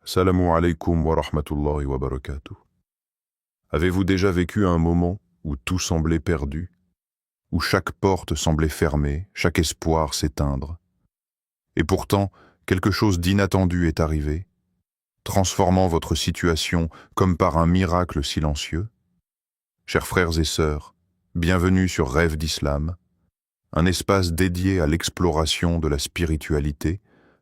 Salamu alaykum wa rahmatullahi wa barakatuh. Avez-vous déjà vécu un moment où tout semblait perdu, où chaque porte semblait fermée, chaque espoir s'éteindre, et pourtant quelque chose d'inattendu est arrivé, transformant votre situation comme par un miracle silencieux? Chers frères et sœurs, bienvenue sur Rêve d'Islam, un espace dédié à l'exploration de la spiritualité,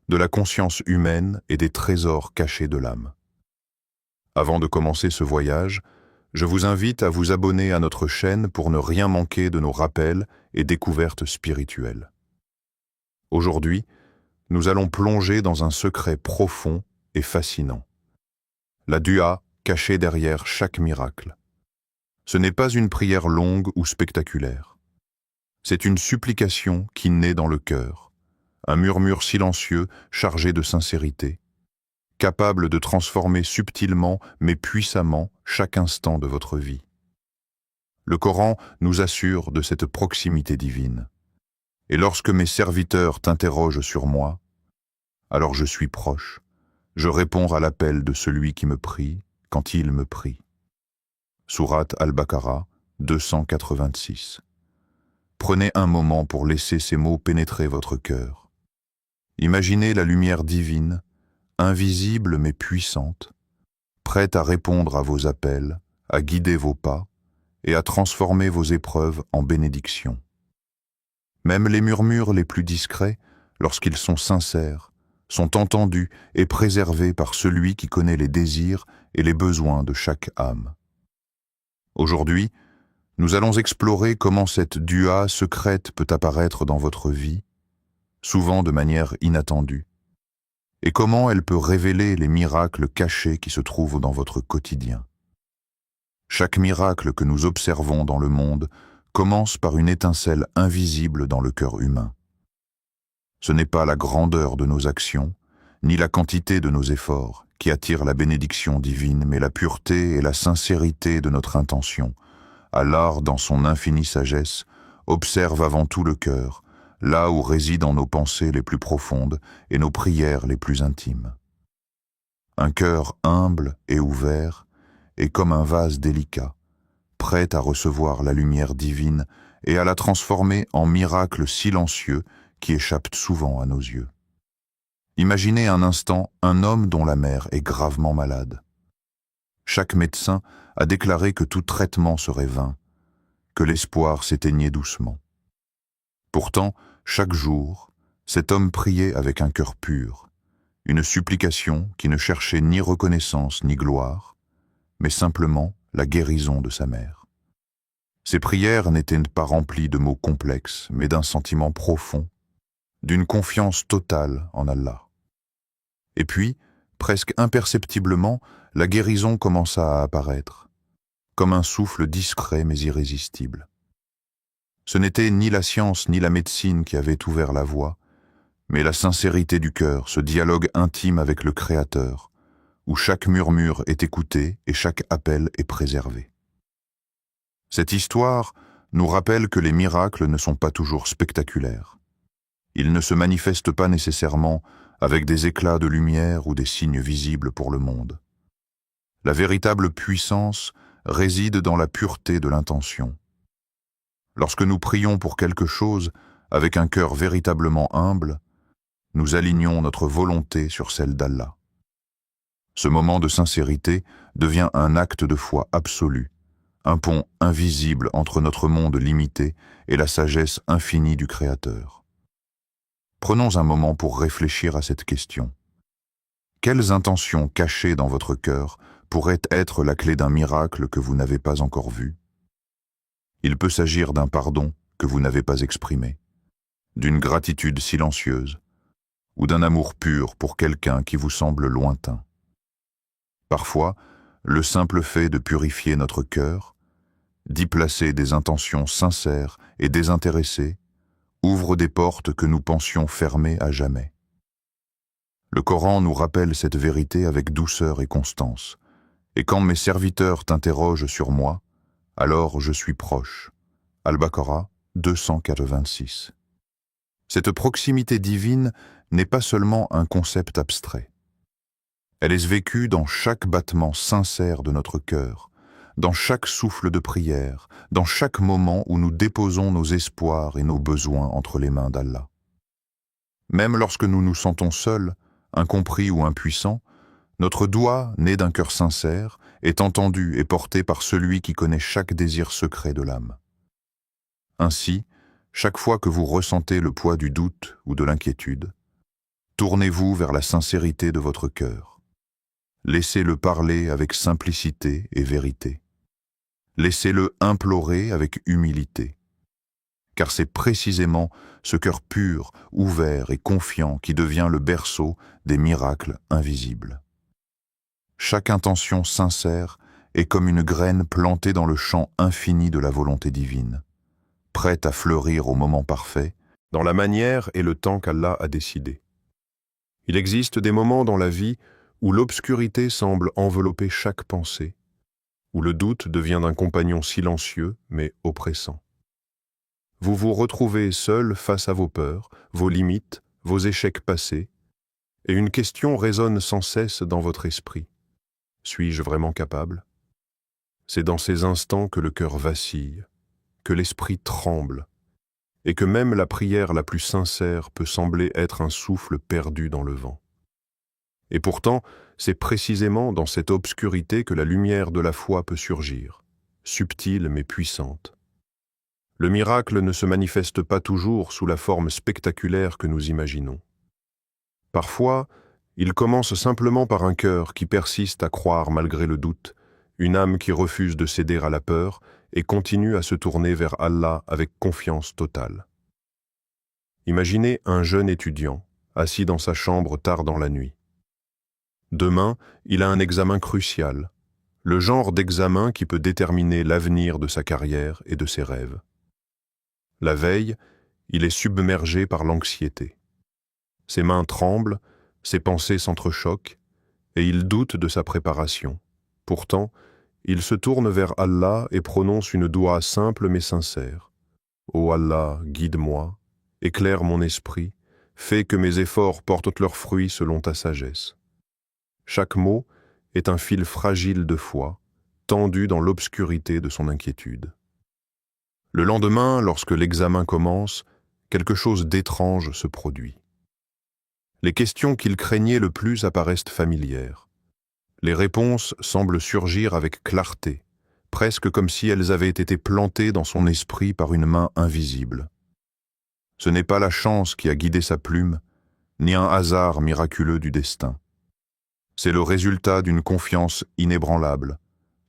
de la conscience humaine et des trésors cachés de l'âme. Avant de commencer ce voyage, je vous invite à vous abonner à notre chaîne pour ne rien manquer de nos rappels et découvertes spirituelles. Aujourd'hui, nous allons plonger dans un secret profond et fascinant. La dua cachée derrière chaque miracle. Ce n'est pas une prière longue ou spectaculaire. C'est une supplication qui naît dans le cœur, un murmure silencieux chargé de sincérité, capable de transformer subtilement mais puissamment chaque instant de votre vie. Le Coran nous assure de cette proximité divine. Et lorsque mes serviteurs t'interrogent sur moi, alors je suis proche, je réponds à l'appel de celui qui me prie quand il me prie. Sourate Al-Baqarah 286. Prenez un moment pour laisser ces mots pénétrer votre cœur. Imaginez la lumière divine, invisible mais puissante, prête à répondre à vos appels, à guider vos pas et à transformer vos épreuves en bénédictions. Même les murmures les plus discrets, lorsqu'ils sont sincères, sont entendus et préservés par celui qui connaît les désirs et les besoins de chaque âme. Aujourd'hui, nous allons explorer comment cette dua secrète peut apparaître dans votre vie, souvent de manière inattendue, et comment elle peut révéler les miracles cachés qui se trouvent dans votre quotidien. Chaque miracle que nous observons dans le monde commence par une étincelle invisible dans le cœur humain. Ce n'est pas la grandeur de nos actions, ni la quantité de nos efforts qui attirent la bénédiction divine, mais la pureté et la sincérité de notre intention. Allah, dans son infinie sagesse, observe avant tout le cœur, là où résident nos pensées les plus profondes et nos prières les plus intimes. Un cœur humble et ouvert est comme un vase délicat, prêt à recevoir la lumière divine et à la transformer en miracle silencieux qui échappe souvent à nos yeux. Imaginez un instant un homme dont la mère est gravement malade. Chaque médecin a déclaré que tout traitement serait vain, que l'espoir s'éteignait doucement. Pourtant, chaque jour, cet homme priait avec un cœur pur, une supplication qui ne cherchait ni reconnaissance ni gloire, mais simplement la guérison de sa mère. Ses prières n'étaient pas remplies de mots complexes, mais d'un sentiment profond, d'une confiance totale en Allah. Et puis, presque imperceptiblement, la guérison commença à apparaître, comme un souffle discret mais irrésistible. Ce n'était ni la science ni la médecine qui avaient ouvert la voie, mais la sincérité du cœur, ce dialogue intime avec le Créateur, où chaque murmure est écouté et chaque appel est préservé. Cette histoire nous rappelle que les miracles ne sont pas toujours spectaculaires. Ils ne se manifestent pas nécessairement avec des éclats de lumière ou des signes visibles pour le monde. La véritable puissance réside dans la pureté de l'intention. Lorsque nous prions pour quelque chose avec un cœur véritablement humble, nous alignons notre volonté sur celle d'Allah. Ce moment de sincérité devient un acte de foi absolu, un pont invisible entre notre monde limité et la sagesse infinie du Créateur. Prenons un moment pour réfléchir à cette question. Quelles intentions cachées dans votre cœur pourraient être la clé d'un miracle que vous n'avez pas encore vu? Il peut s'agir d'un pardon que vous n'avez pas exprimé, d'une gratitude silencieuse, ou d'un amour pur pour quelqu'un qui vous semble lointain. Parfois, le simple fait de purifier notre cœur, d'y placer des intentions sincères et désintéressées, ouvre des portes que nous pensions fermées à jamais. Le Coran nous rappelle cette vérité avec douceur et constance. Et quand mes serviteurs t'interrogent sur moi, alors je suis proche. Al-Baqarah 286. Cette proximité divine n'est pas seulement un concept abstrait. Elle est vécue dans chaque battement sincère de notre cœur, dans chaque souffle de prière, dans chaque moment où nous déposons nos espoirs et nos besoins entre les mains d'Allah. Même lorsque nous nous sentons seuls, incompris ou impuissants, notre doua, né d'un cœur sincère, est entendu et porté par celui qui connaît chaque désir secret de l'âme. Ainsi, chaque fois que vous ressentez le poids du doute ou de l'inquiétude, tournez-vous vers la sincérité de votre cœur. Laissez-le parler avec simplicité et vérité. Laissez-le implorer avec humilité. Car c'est précisément ce cœur pur, ouvert et confiant qui devient le berceau des miracles invisibles. Chaque intention sincère est comme une graine plantée dans le champ infini de la volonté divine, prête à fleurir au moment parfait, dans la manière et le temps qu'Allah a décidé. Il existe des moments dans la vie où l'obscurité semble envelopper chaque pensée, où le doute devient un compagnon silencieux mais oppressant. Vous vous retrouvez seul face à vos peurs, vos limites, vos échecs passés, et une question résonne sans cesse dans votre esprit. Suis-je vraiment capable? C'est dans ces instants que le cœur vacille, que l'esprit tremble, et que même la prière la plus sincère peut sembler être un souffle perdu dans le vent. Et pourtant, c'est précisément dans cette obscurité que la lumière de la foi peut surgir, subtile mais puissante. Le miracle ne se manifeste pas toujours sous la forme spectaculaire que nous imaginons. Parfois, il commence simplement par un cœur qui persiste à croire malgré le doute, une âme qui refuse de céder à la peur et continue à se tourner vers Allah avec confiance totale. Imaginez un jeune étudiant, assis dans sa chambre tard dans la nuit. Demain, il a un examen crucial, le genre d'examen qui peut déterminer l'avenir de sa carrière et de ses rêves. La veille, il est submergé par l'anxiété. Ses mains tremblent, ses pensées s'entrechoquent, et il doute de sa préparation. Pourtant, il se tourne vers Allah et prononce une doua simple mais sincère. « Ô Allah, guide-moi, éclaire mon esprit, fais que mes efforts portent leurs fruits selon ta sagesse. » Chaque mot est un fil fragile de foi, tendu dans l'obscurité de son inquiétude. Le lendemain, lorsque l'examen commence, quelque chose d'étrange se produit. Les questions qu'il craignait le plus apparaissent familières. Les réponses semblent surgir avec clarté, presque comme si elles avaient été plantées dans son esprit par une main invisible. Ce n'est pas la chance qui a guidé sa plume, ni un hasard miraculeux du destin. C'est le résultat d'une confiance inébranlable,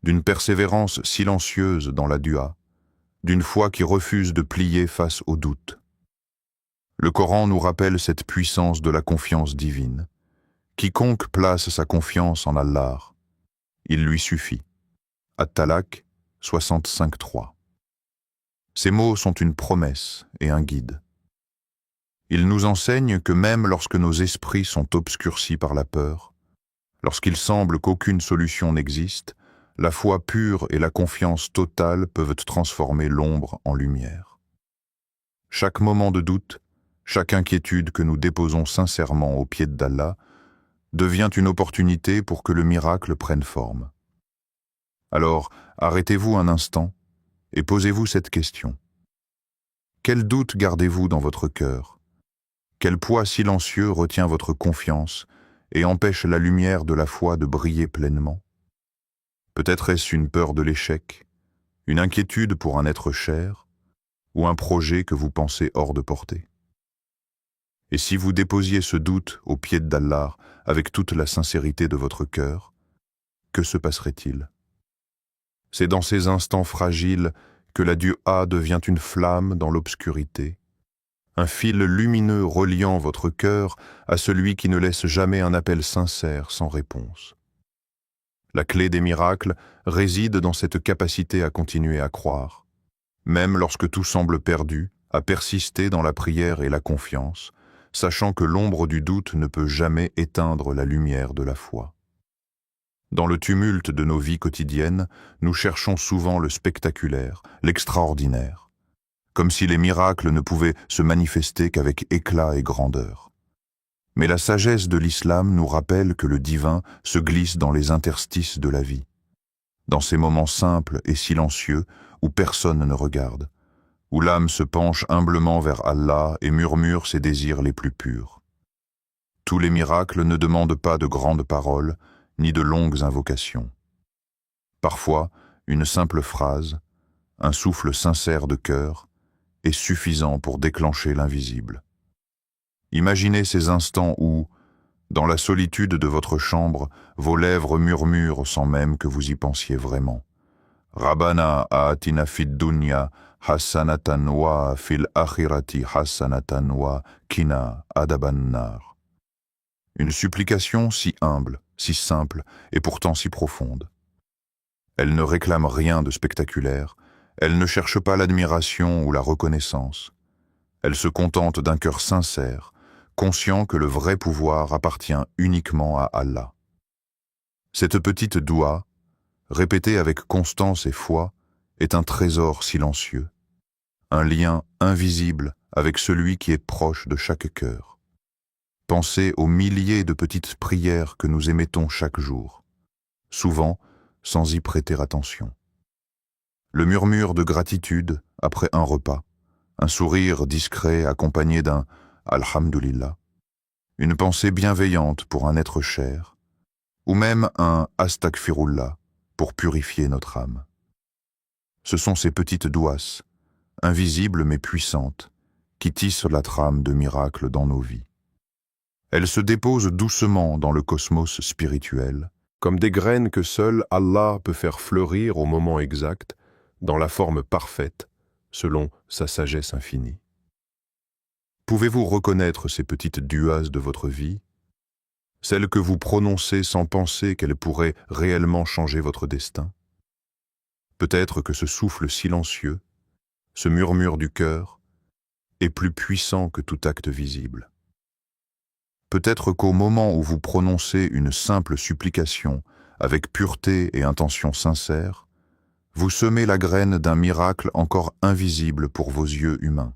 d'une persévérance silencieuse dans la dua, d'une foi qui refuse de plier face au doute. Le Coran nous rappelle cette puissance de la confiance divine. Quiconque place sa confiance en Allah, il lui suffit. At-Talaq 65.3. Ces mots sont une promesse et un guide. Ils nous enseignent que même lorsque nos esprits sont obscurcis par la peur, lorsqu'il semble qu'aucune solution n'existe, la foi pure et la confiance totale peuvent transformer l'ombre en lumière. Chaque moment de doute, chaque inquiétude que nous déposons sincèrement aux pieds d'Allah devient une opportunité pour que le miracle prenne forme. Alors, arrêtez-vous un instant et posez-vous cette question. Quel doute gardez-vous dans votre cœur? Quel poids silencieux retient votre confiance et empêche la lumière de la foi de briller pleinement? Peut-être est-ce une peur de l'échec, une inquiétude pour un être cher, ou un projet que vous pensez hors de portée? Et si vous déposiez ce doute aux pieds d'Allah avec toute la sincérité de votre cœur, que se passerait-il? C'est dans ces instants fragiles que la dua devient une flamme dans l'obscurité, un fil lumineux reliant votre cœur à celui qui ne laisse jamais un appel sincère sans réponse. La clé des miracles réside dans cette capacité à continuer à croire, même lorsque tout semble perdu, à persister dans la prière et la confiance, sachant que l'ombre du doute ne peut jamais éteindre la lumière de la foi. Dans le tumulte de nos vies quotidiennes, nous cherchons souvent le spectaculaire, l'extraordinaire, comme si les miracles ne pouvaient se manifester qu'avec éclat et grandeur. Mais la sagesse de l'islam nous rappelle que le divin se glisse dans les interstices de la vie, dans ces moments simples et silencieux où personne ne regarde, où l'âme se penche humblement vers Allah et murmure ses désirs les plus purs. Tous les miracles ne demandent pas de grandes paroles, ni de longues invocations. Parfois, une simple phrase, un souffle sincère de cœur, est suffisant pour déclencher l'invisible. Imaginez ces instants où, dans la solitude de votre chambre, vos lèvres murmurent sans même que vous y pensiez vraiment. Rabbana aatina fid dunya hassanatan wa fil akhirati hassanatan wa qina adaban nar. Une supplication si humble, si simple et pourtant si profonde. Elle ne réclame rien de spectaculaire, elle ne cherche pas l'admiration ou la reconnaissance. Elle se contente d'un cœur sincère, conscient que le vrai pouvoir appartient uniquement à Allah. Cette petite doua, répétée avec constance et foi, est un trésor silencieux, un lien invisible avec celui qui est proche de chaque cœur. Pensez aux milliers de petites prières que nous émettons chaque jour, souvent sans y prêter attention. Le murmure de gratitude après un repas, un sourire discret accompagné d'un « Alhamdulillah », une pensée bienveillante pour un être cher, ou même un « Astaghfirullah » pour purifier notre âme. Ce sont ces petites douasses, invisibles mais puissantes, qui tissent la trame de miracles dans nos vies. Elles se déposent doucement dans le cosmos spirituel, comme des graines que seul Allah peut faire fleurir au moment exact, dans la forme parfaite, selon sa sagesse infinie. Pouvez-vous reconnaître ces petites duas de votre vie, celles que vous prononcez sans penser qu'elles pourraient réellement changer votre destin? Peut-être que ce souffle silencieux, ce murmure du cœur, est plus puissant que tout acte visible. Peut-être qu'au moment où vous prononcez une simple supplication avec pureté et intention sincère, vous semez la graine d'un miracle encore invisible pour vos yeux humains.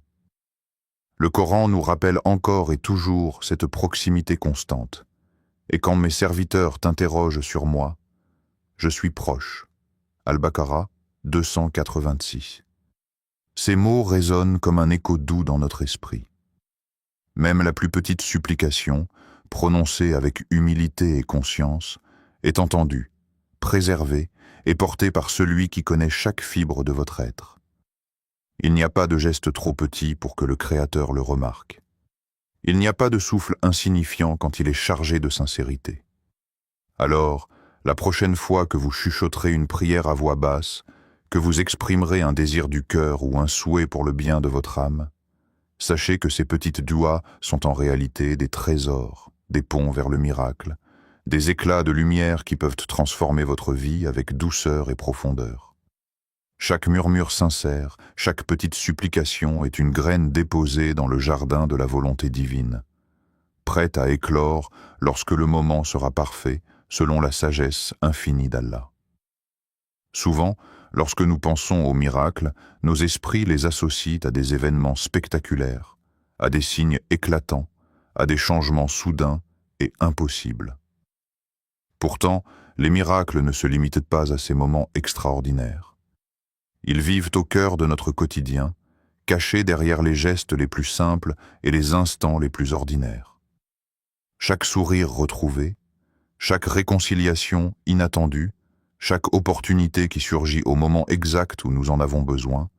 Le Coran nous rappelle encore et toujours cette proximité constante. Et quand mes serviteurs t'interrogent sur moi, je suis proche. Al-Baqarah 286. Ces mots résonnent comme un écho doux dans notre esprit. Même la plus petite supplication, prononcée avec humilité et conscience, est entendue, préservée et portée par celui qui connaît chaque fibre de votre être. Il n'y a pas de geste trop petit pour que le Créateur le remarque. Il n'y a pas de souffle insignifiant quand il est chargé de sincérité. Alors, la prochaine fois que vous chuchoterez une prière à voix basse, que vous exprimerez un désir du cœur ou un souhait pour le bien de votre âme, sachez que ces petites douas sont en réalité des trésors, des ponts vers le miracle, des éclats de lumière qui peuvent transformer votre vie avec douceur et profondeur. Chaque murmure sincère, chaque petite supplication est une graine déposée dans le jardin de la volonté divine, prête à éclore lorsque le moment sera parfait, selon la sagesse infinie d'Allah. Souvent, lorsque nous pensons aux miracles, nos esprits les associent à des événements spectaculaires, à des signes éclatants, à des changements soudains et impossibles. Pourtant, les miracles ne se limitent pas à ces moments extraordinaires. Ils vivent au cœur de notre quotidien, cachés derrière les gestes les plus simples et les instants les plus ordinaires. Chaque sourire retrouvé, chaque réconciliation inattendue, chaque opportunité qui surgit au moment exact où nous en avons besoin,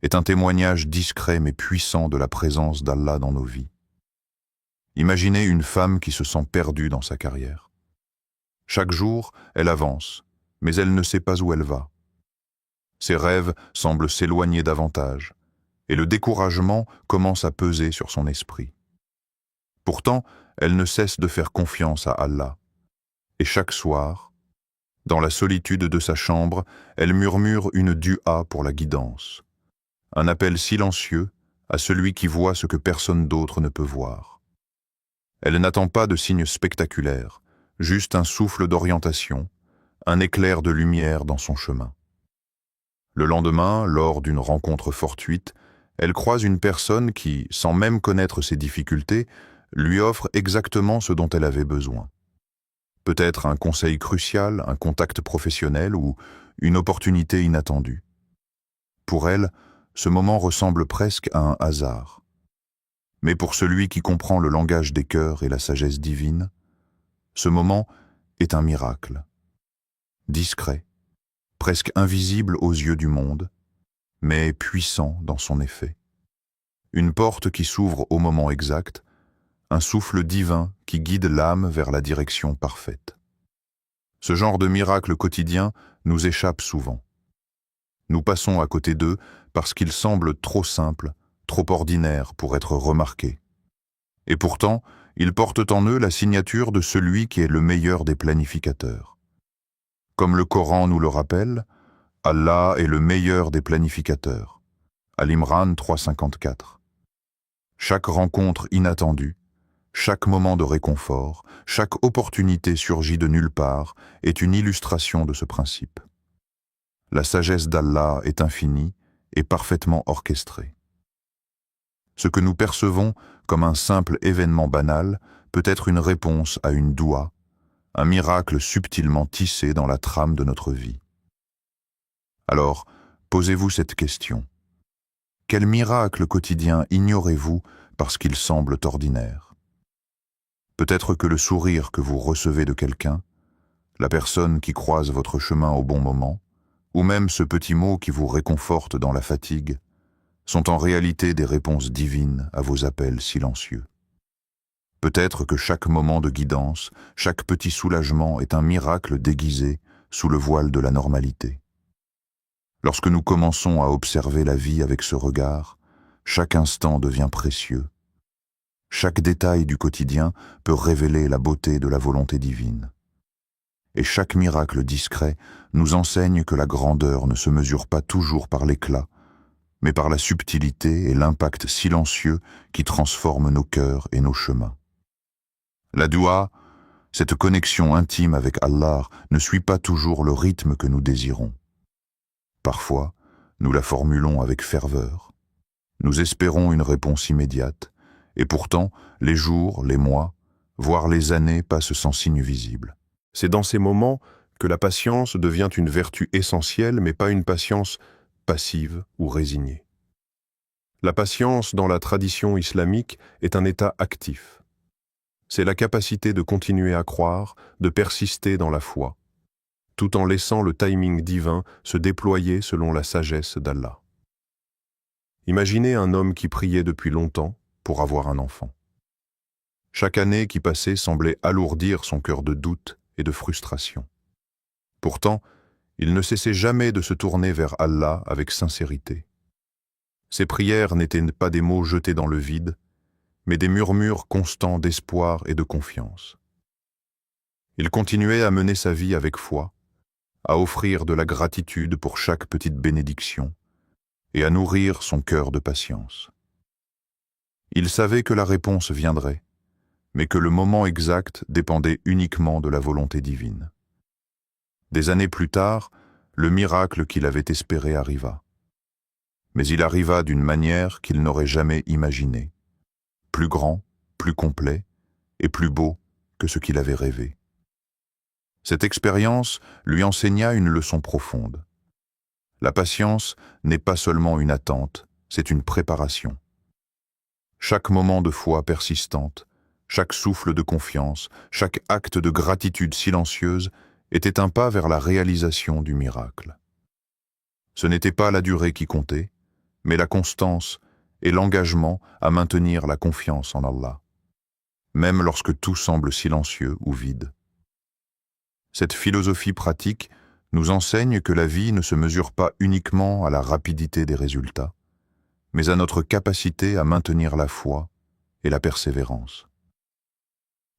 est un témoignage discret mais puissant de la présence d'Allah dans nos vies. Imaginez une femme qui se sent perdue dans sa carrière. Chaque jour, elle avance, mais elle ne sait pas où elle va. Ses rêves semblent s'éloigner davantage, et le découragement commence à peser sur son esprit. Pourtant, elle ne cesse de faire confiance à Allah, et chaque soir, dans la solitude de sa chambre, elle murmure une dua pour la guidance, un appel silencieux à celui qui voit ce que personne d'autre ne peut voir. Elle n'attend pas de signes spectaculaires, juste un souffle d'orientation, un éclair de lumière dans son chemin. Le lendemain, lors d'une rencontre fortuite, elle croise une personne qui, sans même connaître ses difficultés, lui offre exactement ce dont elle avait besoin. Peut-être un conseil crucial, un contact professionnel ou une opportunité inattendue. Pour elle, ce moment ressemble presque à un hasard. Mais pour celui qui comprend le langage des cœurs et la sagesse divine, ce moment est un miracle. Discret, presque invisible aux yeux du monde, mais puissant dans son effet. Une porte qui s'ouvre au moment exact, un souffle divin qui guide l'âme vers la direction parfaite. Ce genre de miracle quotidien nous échappe souvent. Nous passons à côté d'eux parce qu'ils semblent trop simples, trop ordinaires pour être remarqués. Et pourtant, ils portent en eux la signature de celui qui est le meilleur des planificateurs. Comme le Coran nous le rappelle, Allah est le meilleur des planificateurs. Al-Imran 3,54. Chaque rencontre inattendue, chaque moment de réconfort, chaque opportunité surgie de nulle part est une illustration de ce principe. La sagesse d'Allah est infinie et parfaitement orchestrée. Ce que nous percevons comme un simple événement banal peut être une réponse à une doua, un miracle subtilement tissé dans la trame de notre vie. Alors, posez-vous cette question. Quel miracle quotidien ignorez-vous parce qu'il semble ordinaire? Peut-être que le sourire que vous recevez de quelqu'un, la personne qui croise votre chemin au bon moment, ou même ce petit mot qui vous réconforte dans la fatigue, sont en réalité des réponses divines à vos appels silencieux. Peut-être que chaque moment de guidance, chaque petit soulagement est un miracle déguisé sous le voile de la normalité. Lorsque nous commençons à observer la vie avec ce regard, chaque instant devient précieux. Chaque détail du quotidien peut révéler la beauté de la volonté divine. Et chaque miracle discret nous enseigne que la grandeur ne se mesure pas toujours par l'éclat, mais par la subtilité et l'impact silencieux qui transforment nos cœurs et nos chemins. La doua, cette connexion intime avec Allah, ne suit pas toujours le rythme que nous désirons. Parfois, nous la formulons avec ferveur. Nous espérons une réponse immédiate, et pourtant, les jours, les mois, voire les années passent sans signe visible. C'est dans ces moments que la patience devient une vertu essentielle, mais pas une patience passive ou résignée. La patience, dans la tradition islamique, est un état actif. C'est la capacité de continuer à croire, de persister dans la foi, tout en laissant le timing divin se déployer selon la sagesse d'Allah. Imaginez un homme qui priait depuis longtemps pour avoir un enfant. Chaque année qui passait semblait alourdir son cœur de doute et de frustration. Pourtant, il ne cessait jamais de se tourner vers Allah avec sincérité. Ses prières n'étaient pas des mots jetés dans le vide, mais des murmures constants d'espoir et de confiance. Il continuait à mener sa vie avec foi, à offrir de la gratitude pour chaque petite bénédiction et à nourrir son cœur de patience. Il savait que la réponse viendrait, mais que le moment exact dépendait uniquement de la volonté divine. Des années plus tard, le miracle qu'il avait espéré arriva. Mais il arriva d'une manière qu'il n'aurait jamais imaginée, plus grand, plus complet et plus beau que ce qu'il avait rêvé. Cette expérience lui enseigna une leçon profonde. La patience n'est pas seulement une attente, c'est une préparation. Chaque moment de foi persistante, chaque souffle de confiance, chaque acte de gratitude silencieuse était un pas vers la réalisation du miracle. Ce n'était pas la durée qui comptait, mais la constance et l'engagement à maintenir la confiance en Allah, même lorsque tout semble silencieux ou vide. Cette philosophie pratique nous enseigne que la vie ne se mesure pas uniquement à la rapidité des résultats, mais à notre capacité à maintenir la foi et la persévérance.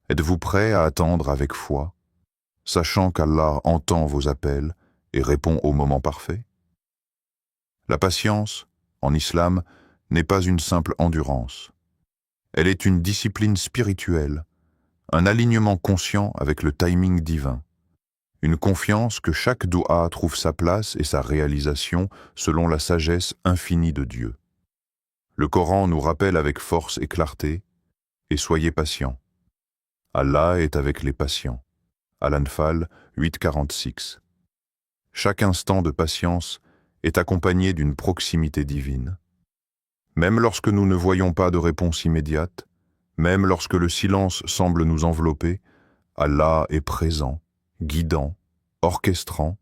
Êtes-vous prêt à attendre avec foi, sachant qu'Allah entend vos appels et répond au moment parfait? La patience, en islam, n'est pas une simple endurance. Elle est une discipline spirituelle, un alignement conscient avec le timing divin, une confiance que chaque doua trouve sa place et sa réalisation selon la sagesse infinie de Dieu. Le Coran nous rappelle avec force et clarté et soyez patients. Allah est avec les patients. Al-Anfal 8,46. Chaque instant de patience est accompagné d'une proximité divine. Même lorsque nous ne voyons pas de réponse immédiate, même lorsque le silence semble nous envelopper, Allah est présent, guidant, orchestrant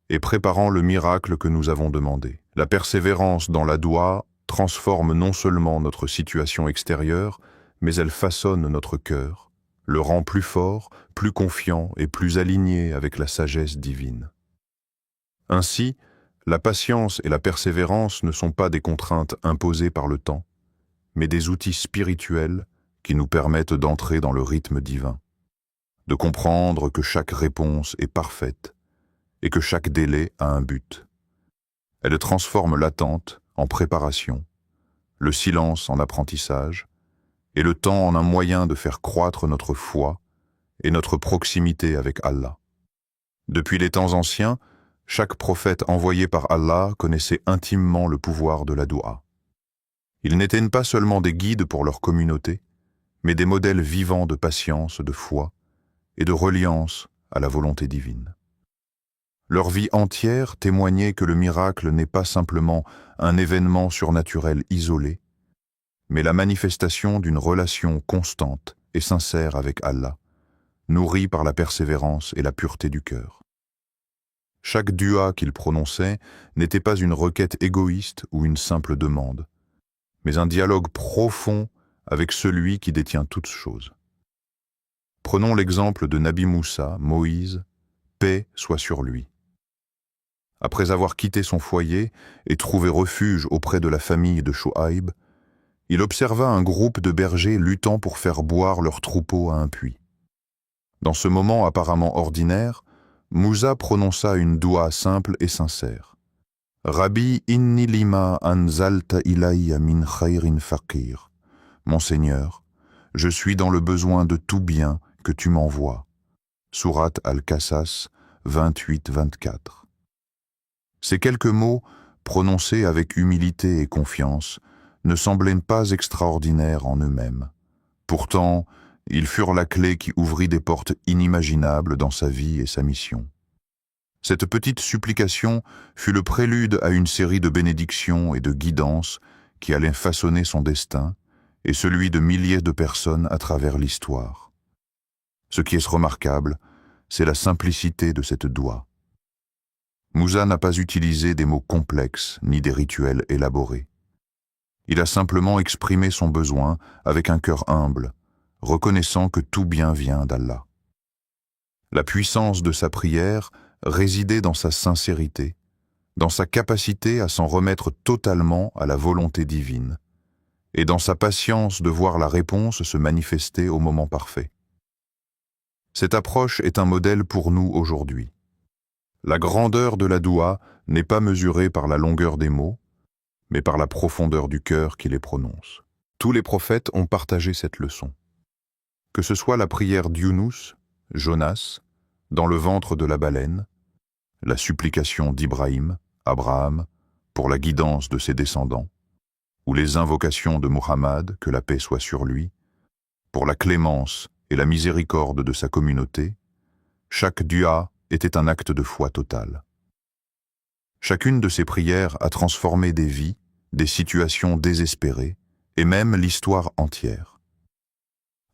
et préparant le miracle que nous avons demandé. La persévérance dans la doua transforme non seulement notre situation extérieure, mais elle façonne notre cœur, le rend plus fort, plus confiant et plus aligné avec la sagesse divine. Ainsi, la patience et la persévérance ne sont pas des contraintes imposées par le temps, mais des outils spirituels qui nous permettent d'entrer dans le rythme divin, de comprendre que chaque réponse est parfaite et que chaque délai a un but. Elle transforme l'attente en préparation, le silence en apprentissage et le temps en un moyen de faire croître notre foi et notre proximité avec Allah. Depuis les temps anciens, chaque prophète envoyé par Allah connaissait intimement le pouvoir de la doua. Ils n'étaient pas seulement des guides pour leur communauté, mais des modèles vivants de patience, de foi et de reliance à la volonté divine. Leur vie entière témoignait que le miracle n'est pas simplement un événement surnaturel isolé, mais la manifestation d'une relation constante et sincère avec Allah, nourrie par la persévérance et la pureté du cœur. Chaque dua qu'ils prononçaient n'était pas une requête égoïste ou une simple demande, mais un dialogue profond avec celui qui détient toutes choses. Prenons l'exemple de Nabi Moussa, Moïse, paix soit sur lui. Après avoir quitté son foyer et trouvé refuge auprès de la famille de Chouaïb, il observa un groupe de bergers luttant pour faire boire leurs troupeaux à un puits. Dans ce moment apparemment ordinaire, Moussa prononça une doua simple et sincère. « Rabbi inni lima anzalta ilayya min khayrin faqir. » Mon Seigneur, je suis dans le besoin de tout bien que tu m'envoies. Sourate Al-Qasas 28-24. Ces quelques mots, prononcés avec humilité et confiance, ne semblaient pas extraordinaires en eux-mêmes. Pourtant, ils furent la clé qui ouvrit des portes inimaginables dans sa vie et sa mission. Cette petite supplication fut le prélude à une série de bénédictions et de guidances qui allaient façonner son destin et celui de milliers de personnes à travers l'histoire. Ce qui est remarquable, c'est la simplicité de cette doua. Moussa n'a pas utilisé des mots complexes ni des rituels élaborés. Il a simplement exprimé son besoin avec un cœur humble, reconnaissant que tout bien vient d'Allah. La puissance de sa prière résidait dans sa sincérité, dans sa capacité à s'en remettre totalement à la volonté divine, et dans sa patience de voir la réponse se manifester au moment parfait. Cette approche est un modèle pour nous aujourd'hui. La grandeur de la doua n'est pas mesurée par la longueur des mots, mais par la profondeur du cœur qui les prononce. Tous les prophètes ont partagé cette leçon. Que ce soit la prière d'Younous, Jonas, dans le ventre de la baleine, la supplication d'Ibrahim, Abraham, pour la guidance de ses descendants, ou les invocations de Muhammad, que la paix soit sur lui, pour la clémence et la miséricorde de sa communauté, chaque dua était un acte de foi total. Chacune de ces prières a transformé des vies, des situations désespérées, et même l'histoire entière.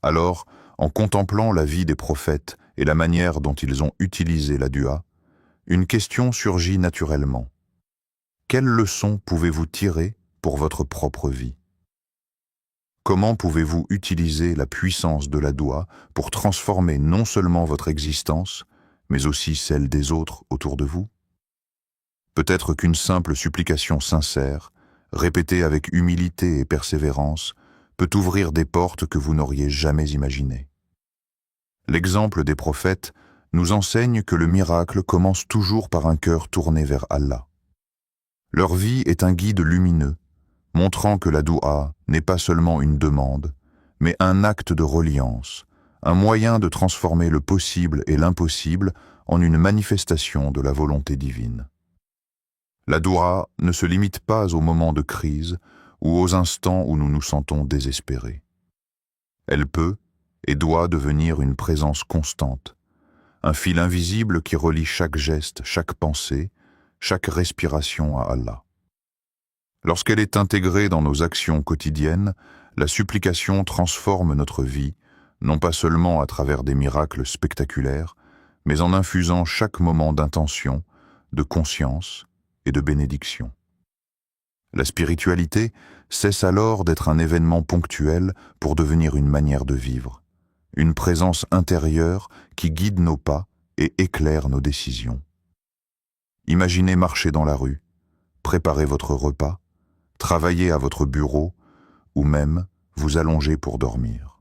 Alors, en contemplant la vie des prophètes et la manière dont ils ont utilisé la doua, une question surgit naturellement. Quelle leçon pouvez-vous tirer pour votre propre vie? Comment pouvez-vous utiliser la puissance de la doua pour transformer non seulement votre existence, mais aussi celle des autres autour de vous? Peut-être qu'une simple supplication sincère, répétée avec humilité et persévérance, peut ouvrir des portes que vous n'auriez jamais imaginées. L'exemple des prophètes nous enseigne que le miracle commence toujours par un cœur tourné vers Allah. Leur vie est un guide lumineux, montrant que la doua n'est pas seulement une demande, mais un acte de reliance, un moyen de transformer le possible et l'impossible en une manifestation de la volonté divine. La doua ne se limite pas aux moments de crise ou aux instants où nous nous sentons désespérés. Elle peut et doit devenir une présence constante, un fil invisible qui relie chaque geste, chaque pensée, chaque respiration à Allah. Lorsqu'elle est intégrée dans nos actions quotidiennes, la supplication transforme notre vie, non pas seulement à travers des miracles spectaculaires, mais en infusant chaque moment d'intention, de conscience et de bénédiction. La spiritualité cesse alors d'être un événement ponctuel pour devenir une manière de vivre, une présence intérieure qui guide nos pas et éclaire nos décisions. Imaginez marcher dans la rue, préparer votre repas, travailler à votre bureau ou même vous allonger pour dormir.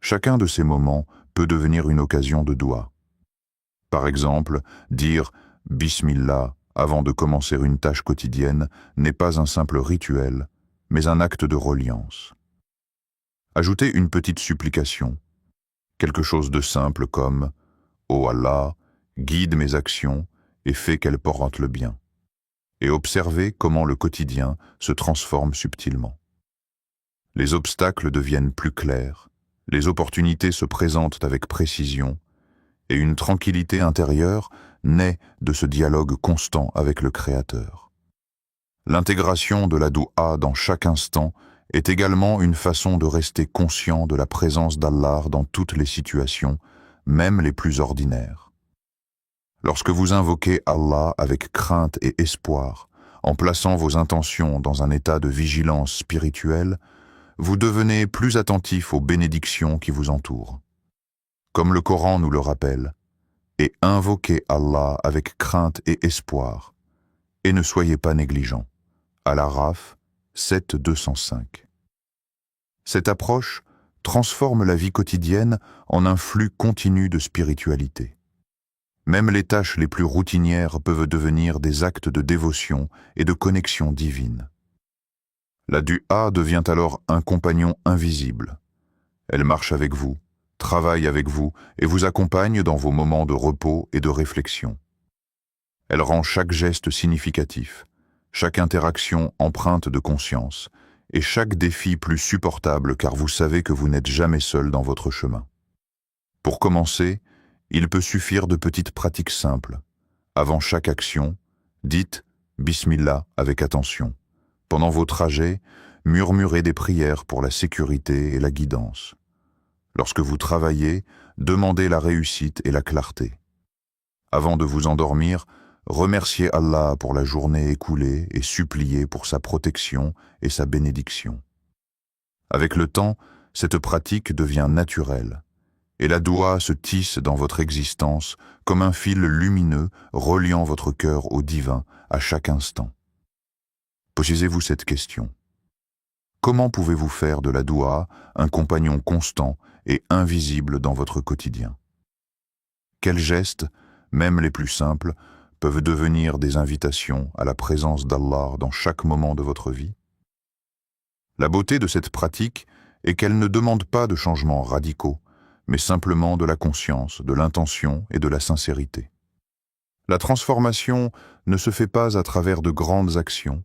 Chacun de ces moments peut devenir une occasion de doua. Par exemple, dire « Bismillah » avant de commencer une tâche quotidienne n'est pas un simple rituel, mais un acte de reliance. Ajoutez une petite supplication, quelque chose de simple comme « Ô Allah, guide mes actions et fais qu'elles portent le bien » et observez comment le quotidien se transforme subtilement. Les obstacles deviennent plus clairs, les opportunités se présentent avec précision, et une tranquillité intérieure naît de ce dialogue constant avec le Créateur. L'intégration de la doua dans chaque instant est également une façon de rester conscient de la présence d'Allah dans toutes les situations, même les plus ordinaires. Lorsque vous invoquez Allah avec crainte et espoir, en plaçant vos intentions dans un état de vigilance spirituelle, vous devenez plus attentif aux bénédictions qui vous entourent. Comme le Coran nous le rappelle, et invoquez Allah avec crainte et espoir, et ne soyez pas négligents. Al-Araf 7:205. Cette approche transforme la vie quotidienne en un flux continu de spiritualité. Même les tâches les plus routinières peuvent devenir des actes de dévotion et de connexion divine. La doua devient alors un compagnon invisible. Elle marche avec vous, travaille avec vous et vous accompagne dans vos moments de repos et de réflexion. Elle rend chaque geste significatif, chaque interaction empreinte de conscience et chaque défi plus supportable car vous savez que vous n'êtes jamais seul dans votre chemin. Pour commencer, il peut suffire de petites pratiques simples. Avant chaque action, dites « Bismillah » avec attention. Pendant vos trajets, murmurez des prières pour la sécurité et la guidance. Lorsque vous travaillez, demandez la réussite et la clarté. Avant de vous endormir, remerciez Allah pour la journée écoulée et suppliez pour sa protection et sa bénédiction. Avec le temps, cette pratique devient naturelle, et la doua se tisse dans votre existence comme un fil lumineux reliant votre cœur au divin à chaque instant. Posez-vous cette question. Comment pouvez-vous faire de la doua un compagnon constant et invisible dans votre quotidien? Quels gestes, même les plus simples, peuvent devenir des invitations à la présence d'Allah dans chaque moment de votre vie? La beauté de cette pratique est qu'elle ne demande pas de changements radicaux, mais simplement de la conscience, de l'intention et de la sincérité. La transformation ne se fait pas à travers de grandes actions,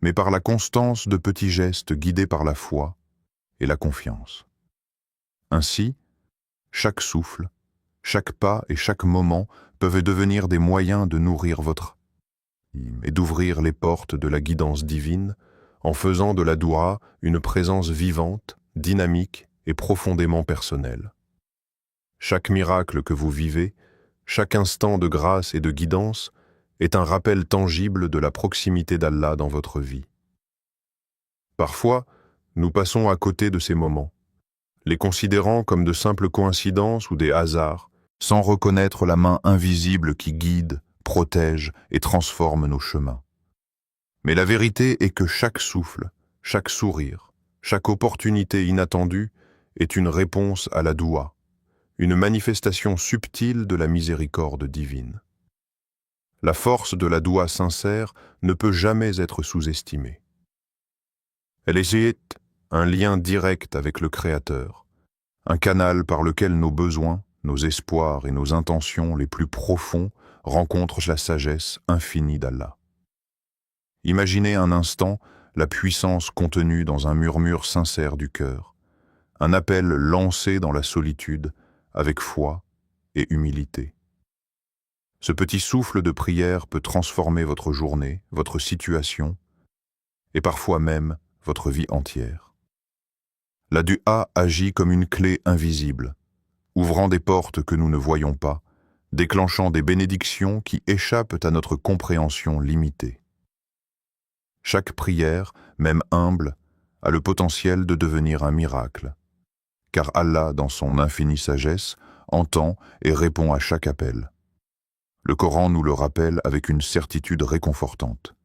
mais par la constance de petits gestes guidés par la foi et la confiance. Ainsi, chaque souffle, chaque pas et chaque moment peuvent devenir des moyens de nourrir votre âme et d'ouvrir les portes de la guidance divine en faisant de la doua une présence vivante, dynamique et profondément personnelle. Chaque miracle que vous vivez, chaque instant de grâce et de guidance est un rappel tangible de la proximité d'Allah dans votre vie. Parfois, nous passons à côté de ces moments, les considérant comme de simples coïncidences ou des hasards, sans reconnaître la main invisible qui guide, protège et transforme nos chemins. Mais la vérité est que chaque souffle, chaque sourire, chaque opportunité inattendue est une réponse à la doua, une manifestation subtile de la miséricorde divine. La force de la doua sincère ne peut jamais être sous-estimée. Elle est un lien direct avec le Créateur, un canal par lequel nos besoins, nos espoirs et nos intentions les plus profonds rencontrent la sagesse infinie d'Allah. Imaginez un instant la puissance contenue dans un murmure sincère du cœur, un appel lancé dans la solitude avec foi et humilité. Ce petit souffle de prière peut transformer votre journée, votre situation et parfois même votre vie entière. La dua agit comme une clé invisible, ouvrant des portes que nous ne voyons pas, déclenchant des bénédictions qui échappent à notre compréhension limitée. Chaque prière, même humble, a le potentiel de devenir un miracle, car Allah, dans son infinie sagesse, entend et répond à chaque appel. Le Coran nous le rappelle avec une certitude réconfortante.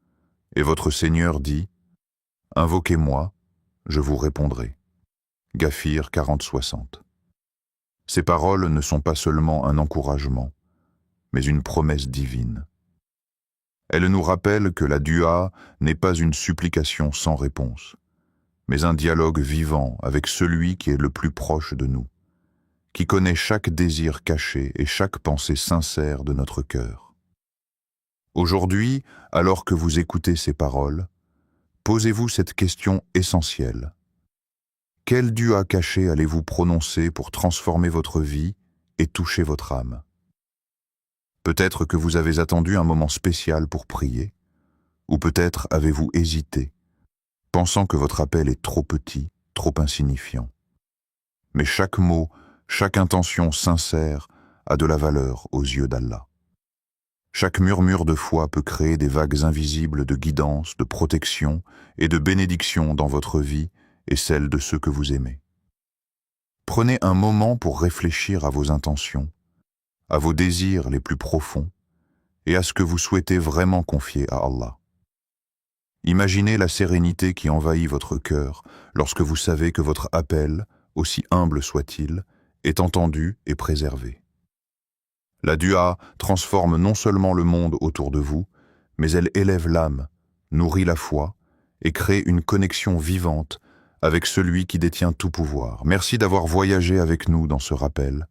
Et votre Seigneur dit « Invoquez-moi, je vous répondrai ». Ghafir 40-60. Ces paroles ne sont pas seulement un encouragement, mais une promesse divine. Elles nous rappellent que la dua n'est pas une supplication sans réponse, mais un dialogue vivant avec celui qui est le plus proche de nous, qui connaît chaque désir caché et chaque pensée sincère de notre cœur. Aujourd'hui, alors que vous écoutez ces paroles, posez-vous cette question essentielle. Quel dua caché allez-vous prononcer pour transformer votre vie et toucher votre âme? Peut-être que vous avez attendu un moment spécial pour prier, ou peut-être avez-vous hésité, pensant que votre appel est trop petit, trop insignifiant. Mais chaque mot, chaque intention sincère a de la valeur aux yeux d'Allah. Chaque murmure de foi peut créer des vagues invisibles de guidance, de protection et de bénédiction dans votre vie et celle de ceux que vous aimez. Prenez un moment pour réfléchir à vos intentions, à vos désirs les plus profonds et à ce que vous souhaitez vraiment confier à Allah. Imaginez la sérénité qui envahit votre cœur lorsque vous savez que votre appel, aussi humble soit-il, est entendu et préservé. La dua transforme non seulement le monde autour de vous, mais elle élève l'âme, nourrit la foi et crée une connexion vivante avec celui qui détient tout pouvoir. Merci d'avoir voyagé avec nous dans ce rappel,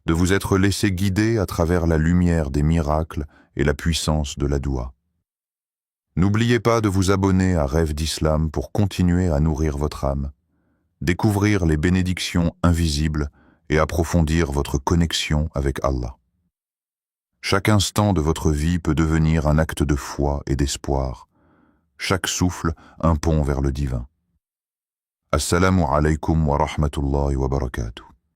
de vous être laissé guider à travers la lumière des miracles et la puissance de la dua. N'oubliez pas de vous abonner à Rêve d'Islam pour continuer à nourrir votre âme, découvrir les bénédictions invisibles et approfondir votre connexion avec Allah. Chaque instant de votre vie peut devenir un acte de foi et d'espoir, chaque souffle un pont vers le divin. Assalamu alaikum wa rahmatullahi wa barakatuh.